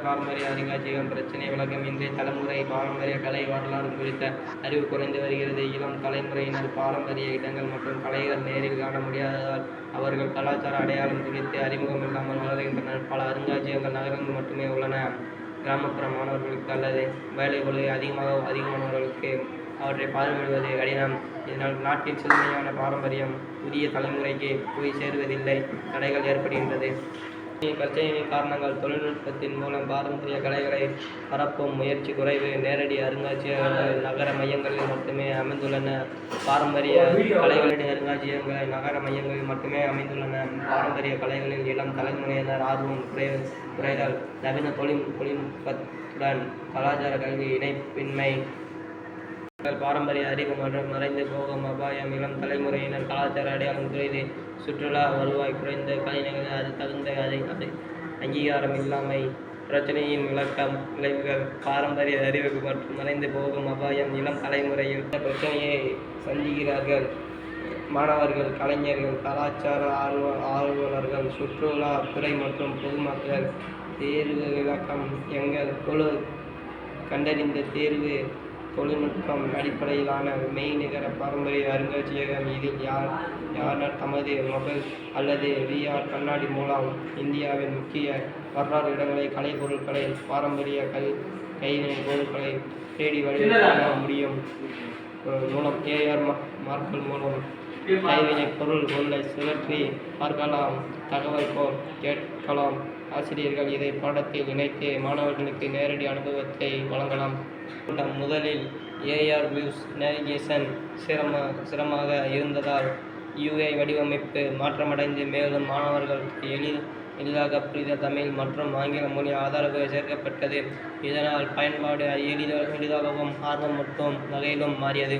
பாரம்பரிய அருங்காட்சியகம் பிரச்சனை விளக்கம். இன்றைய தலைமுறை பாரம்பரிய கலை வரலாறு குறித்த அறிவு குறைந்து வருகிறது. இளம் தலைமுறையினர் பாரம்பரிய இடங்கள் மற்றும் கலைகள் நேரில் காண முடியாததால் அவர்கள் கலாச்சார அடையாளம் குறித்து அறிமுகம் இல்லாமல் வளர்கின்றனர். பல அருங்காட்சியகங்கள் நகரங்கள் மட்டுமே உள்ளன. கிராமப்புற மாணவர்களுக்கு அல்லது வேலைப்பளு அதிகமானவர்களுக்கு அவற்றை பார்வையிடுவது கடினம். இதனால் நாட்டின் செழுமையான பாரம்பரியம் புதிய தலைமுறைக்கு போய் சேருவதில்லை, தடைகள் ஏற்படுகின்றது. பிரச்சனை காரணங்கள். தொழில்நுட்பத்தின் மூலம் பாரம்பரிய கலைகளை பரப்பும் முயற்சி குறைவு. நேரடி அருங்காட்சியகங்கள் நகர மையங்களில் மட்டுமே அமைந்துள்ளன. பாரம்பரிய கலைகளின் அருங்காட்சியகங்கள் நகர மையங்களில் மட்டுமே அமைந்துள்ளன. பாரம்பரிய கலைகளில் இளம் தலைமுறையினர் ஆர்வம் குறைதல். நவீன தொழில்நுட்பத்துடன் கலாச்சார கல்வி இணைப்பின்மை. பாரம்பரிய அறிவு மற்றும் மறைந்து போகும் அபாயம். இளம் தலைமுறையினர் கலாச்சார அடையாளம் குறைந்து சுற்றுலா வருவாய் குறைந்த கலைஞர்கள் அது தகுந்த அங்கீகாரம் இல்லாமை. பிரச்சனையின் விளைவுகள். பாரம்பரிய அறிவு மற்றும் மறைந்து போகும் அபாயம். இளம் தலைமுறையில் பிரச்சனையை சந்திக்கிறார்கள். மாணவர்கள், கலைஞர்கள், கலாச்சார ஆர்வலர்கள், சுற்றுலா துறை மற்றும் பொதுமக்கள். தேர்வு விளக்கம். எங்கள் குழு கண்டறிந்த தேர்வு தொழில்நுட்பம் அடிப்படையிலான மெய்நிகர பாரம்பரிய அருங்காட்சியகம். இதில் யார் தமது மொபைல் அல்லது VR கண்ணாடி மூலம் இந்தியாவின் முக்கிய வரலாறு இடங்களை, கலைப்பொருட்களை, பாரம்பரிய கைவினை பொருட்களை தேடி வழிகாண முடியும். மூலம் AR மார்க்கல் மூலம் கைவினை பொருள் ஒன்றை சுழற்றி பார்க்கலாம், தகவல் கேட்கலாம். ஆசிரியர்கள் இதை பாடத்தில் இணைத்து மாணவர்களுக்கு நேரடி அனுபவத்தை வழங்கலாம். முதலில் AR வியூஸ் நேவிகேஷன் சிரமமாக இருந்ததால் UI வடிவமைப்பு மாற்றமடைந்து மேலும் மாணவர்களுக்கு எளிதாக புரிந்த தமிழ் மற்றும் ஆங்கில மொழி ஆதரவு சேர்க்கப்பட்டது. இதனால் பயன்பாடு எளிதாகவும் ஆர்வமூட்டும் வகையிலும் மாறியது.